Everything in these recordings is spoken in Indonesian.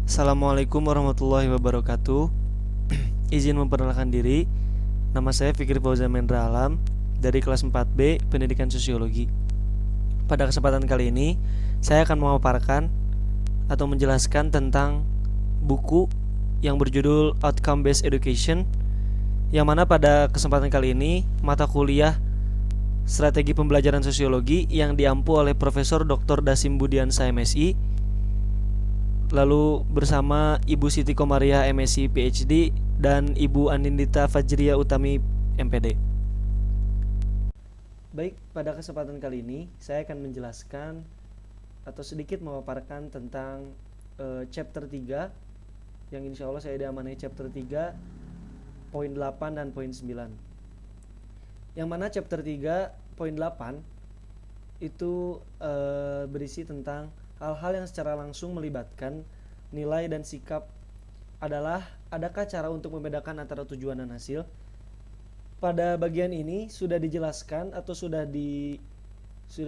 Assalamualaikum warahmatullahi wabarakatuh. Izin memperkenalkan diri. Nama saya Fikri Fauzan Mendra Alam dari kelas 4B Pendidikan Sosiologi. Pada kesempatan kali ini, saya akan memaparkan atau menjelaskan tentang buku yang berjudul Outcome Based Education, yang mana pada kesempatan kali ini mata kuliah Strategi Pembelajaran Sosiologi yang diampu oleh Profesor Dr. Dasim Budiansa MSI, lalu bersama Ibu Siti Komariah MSI PhD dan Ibu Anindita Fajria Utami MPD. Baik, pada kesempatan kali ini saya akan menjelaskan atau sedikit memaparkan tentang chapter 3 yang insya Allah saya diamanai chapter 3 poin 8 dan poin 9. Yang mana chapter 3 poin 8 itu berisi tentang hal-hal yang secara langsung melibatkan nilai dan sikap adalah adakah cara untuk membedakan antara tujuan dan hasil. Pada bagian ini sudah dijelaskan atau sudah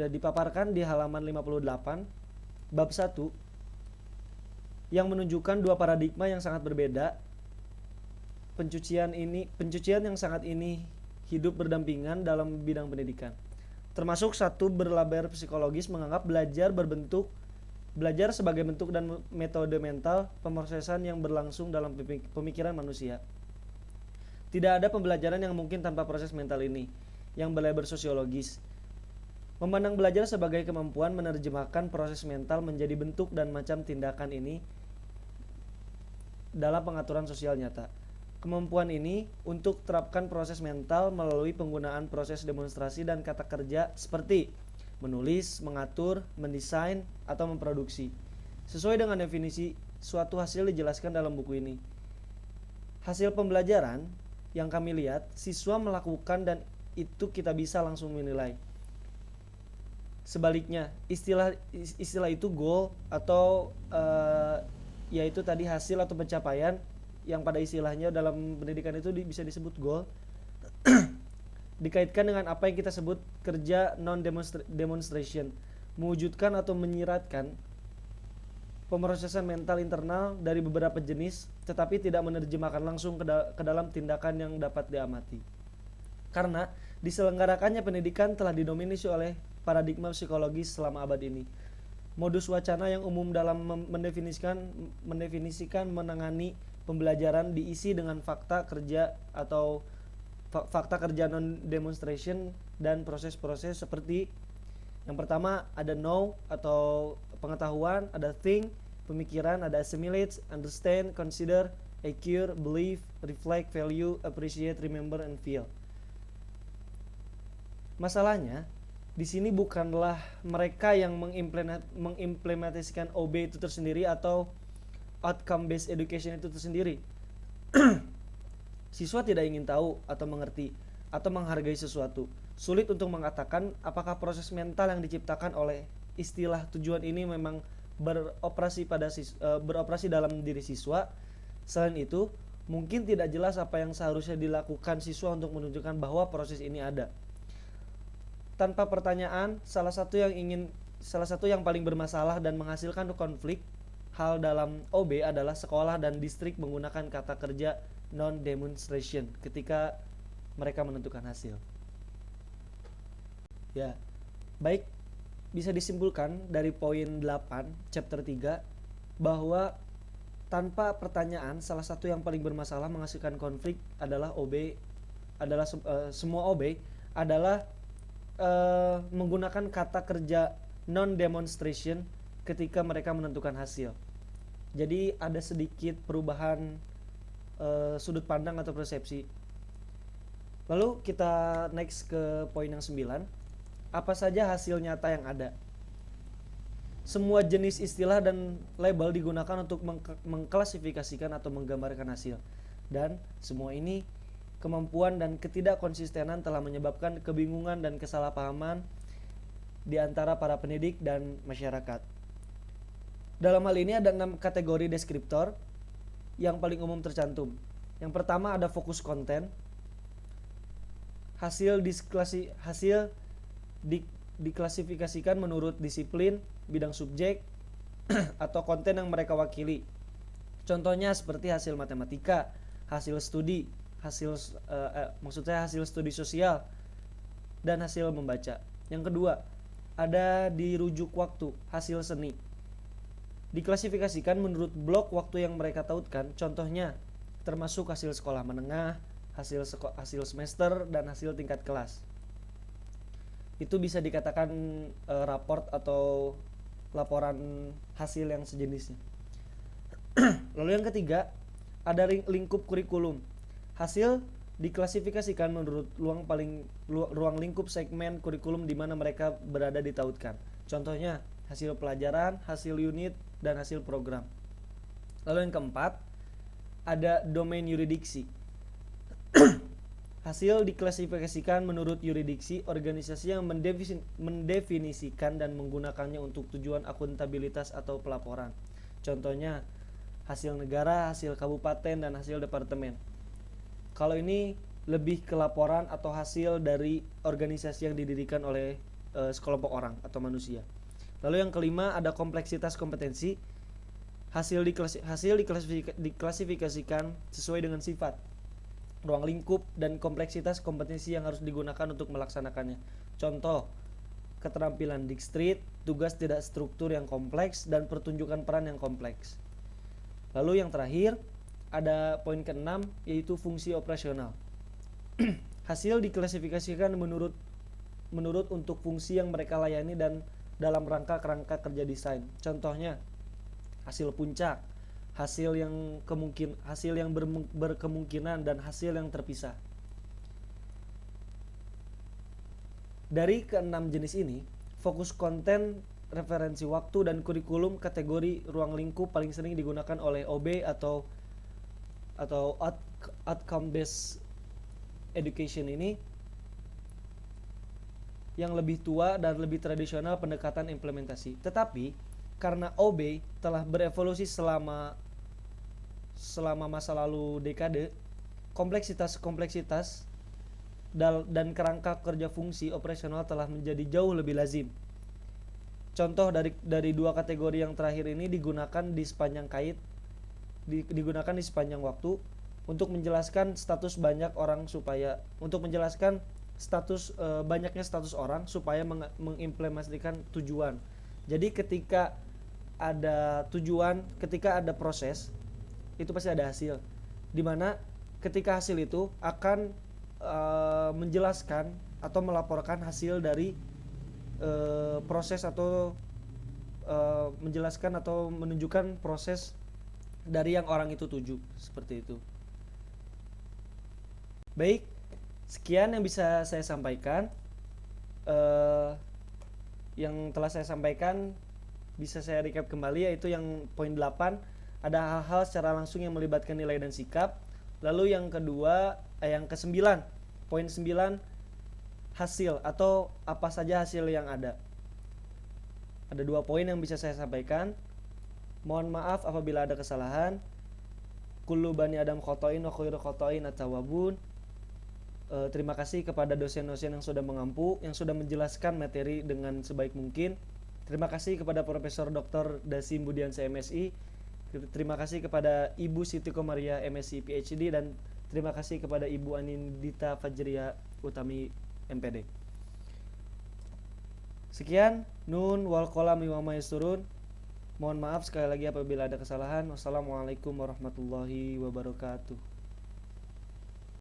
dipaparkan di halaman 58 bab 1 yang menunjukkan dua paradigma yang sangat berbeda. Pencucian yang sangat ini hidup berdampingan dalam bidang pendidikan. Termasuk satu berlatar psikologis menganggap belajar sebagai bentuk dan metode mental pemrosesan yang berlangsung dalam pemikiran manusia. Tidak ada pembelajaran yang mungkin tanpa proses mental ini, yang berlatar sosiologis. Memandang belajar sebagai kemampuan menerjemahkan proses mental menjadi bentuk dan macam tindakan ini dalam pengaturan sosial nyata. Kemampuan ini untuk terapkan proses mental melalui penggunaan proses demonstrasi dan kata kerja seperti menulis, mengatur, mendesain, atau memproduksi. Sesuai dengan definisi, suatu hasil dijelaskan dalam buku ini. Hasil pembelajaran yang kami lihat, siswa melakukan dan itu kita bisa langsung menilai. Sebaliknya, istilah itu goal atau yaitu tadi hasil atau pencapaian yang pada istilahnya dalam pendidikan itu bisa disebut goal, dikaitkan dengan apa yang kita sebut kerja non-demonstration, mewujudkan atau menyiratkan pemrosesan mental internal dari beberapa jenis, tetapi tidak menerjemahkan langsung ke dalam tindakan yang dapat diamati. Karena diselenggarakannya pendidikan telah didominasi oleh paradigma psikologis selama abad ini. Modus wacana yang umum dalam mendefinisikan menangani pembelajaran diisi dengan fakta kerja atau fakta kerja non-demonstration dan proses-proses seperti yang pertama ada know atau pengetahuan, ada think, pemikiran, ada assimilate, understand, consider, acquire, believe, reflect, value, appreciate, remember, and feel. Masalahnya di sini bukanlah mereka yang mengimplementasikan OB itu tersendiri atau outcome based education itu tersendiri. Siswa tidak ingin tahu atau mengerti atau menghargai sesuatu. Sulit untuk mengatakan apakah proses mental yang diciptakan oleh istilah tujuan ini memang beroperasi dalam diri siswa. Selain itu, mungkin tidak jelas apa yang seharusnya dilakukan siswa untuk menunjukkan bahwa proses ini ada. Tanpa pertanyaan, salah satu yang paling bermasalah dan menghasilkan konflik hal dalam OB adalah sekolah dan distrik menggunakan kata kerja non-demonstration ketika mereka menentukan hasil. Ya, baik, bisa disimpulkan dari poin 8 chapter 3 bahwa tanpa pertanyaan, salah satu yang paling bermasalah menghasilkan konflik adalah semua OB adalah menggunakan kata kerja non-demonstration ketika mereka menentukan hasil. Jadi ada sedikit perubahan sudut pandang atau persepsi. Lalu kita next ke poin yang 9. Apa saja hasil nyata yang ada? Semua jenis istilah dan label digunakan untuk mengklasifikasikan atau menggambarkan hasil. Dan semua ini kemampuan dan ketidakkonsistenan telah menyebabkan kebingungan dan kesalahpahaman di antara para pendidik dan masyarakat. Dalam hal ini ada 6 kategori deskriptor yang paling umum tercantum. Yang pertama ada fokus konten. Hasil diklasifikasikan menurut disiplin, bidang subjek, atau konten yang mereka wakili. Contohnya seperti hasil matematika, hasil studi, hasil studi sosial, dan hasil membaca. Yang kedua, ada di rujuk waktu, hasil seni. Diklasifikasikan menurut blok waktu yang mereka tautkan, contohnya termasuk hasil sekolah menengah, hasil semester, dan hasil tingkat kelas. Itu bisa dikatakan raport atau laporan hasil yang sejenisnya. Lalu yang ketiga, ada lingkup kurikulum. Hasil diklasifikasikan menurut ruang lingkup segmen kurikulum di mana mereka berada ditautkan. Contohnya, hasil pelajaran, hasil unit, dan hasil program. Lalu yang keempat, ada domain yuridiksi. Hasil diklasifikasikan menurut yuridiksi organisasi yang mendefinisikan dan menggunakannya untuk tujuan akuntabilitas atau pelaporan. Contohnya, hasil negara, hasil kabupaten, dan hasil departemen. Kalau ini lebih ke laporan atau hasil dari organisasi yang didirikan oleh sekelompok orang atau manusia. Lalu yang kelima, ada kompleksitas kompetensi. Hasil diklasifikasikan sesuai dengan sifat, ruang lingkup, dan kompleksitas kompetensi yang harus digunakan untuk melaksanakannya. Contoh, keterampilan dikstrit, tugas tidak struktur yang kompleks, dan pertunjukan peran yang kompleks. Lalu yang terakhir, ada poin ke-6, yaitu fungsi operasional. Hasil diklasifikasikan menurut untuk fungsi yang mereka layani dan dalam rangka kerangka kerja desain. Contohnya, hasil puncak, hasil yang berkemungkinan, dan hasil yang terpisah. Dari ke-6 jenis ini, fokus konten, referensi waktu, dan kurikulum kategori ruang lingkup paling sering digunakan oleh OB atau outcome based education ini yang lebih tua dan lebih tradisional pendekatan implementasi. Tetapi karena OB telah berevolusi selama masa lalu dekade, kompleksitas dan kerangka kerja fungsi operasional telah menjadi jauh lebih lazim. Contoh dari dua kategori yang terakhir ini digunakan di sepanjang waktu untuk menjelaskan banyaknya status orang supaya mengimplementasikan tujuan. Jadi ketika ada tujuan, ketika ada proses, itu pasti ada hasil. Dimana ketika hasil itu akan menjelaskan atau melaporkan hasil dari proses atau menjelaskan atau menunjukkan proses dari yang orang itu tuju, seperti itu. Baik, sekian yang bisa saya sampaikan. Yang telah saya sampaikan bisa saya recap kembali, yaitu yang poin 8, ada hal-hal secara langsung yang melibatkan nilai dan sikap. Lalu yang kedua, yang ke-9, poin 9, hasil atau apa saja hasil yang ada. Ada 2 poin yang bisa saya sampaikan. Mohon maaf apabila ada kesalahan. Kullu bani adam khotoin wa khairu khotoin at-tawwabun. Terima kasih kepada dosen-dosen yang sudah mengampu, yang sudah menjelaskan materi dengan sebaik mungkin. Terima kasih kepada Profesor Dr. Dasim Budiansyah MSI. Terima kasih kepada Ibu Siti Komaria MSI PhD, dan terima kasih kepada Ibu Anindita Fajria Utami MPD. Sekian, nun wal qalam wa ma yasturun. Mohon maaf sekali lagi apabila ada kesalahan. Wassalamualaikum warahmatullahi wabarakatuh.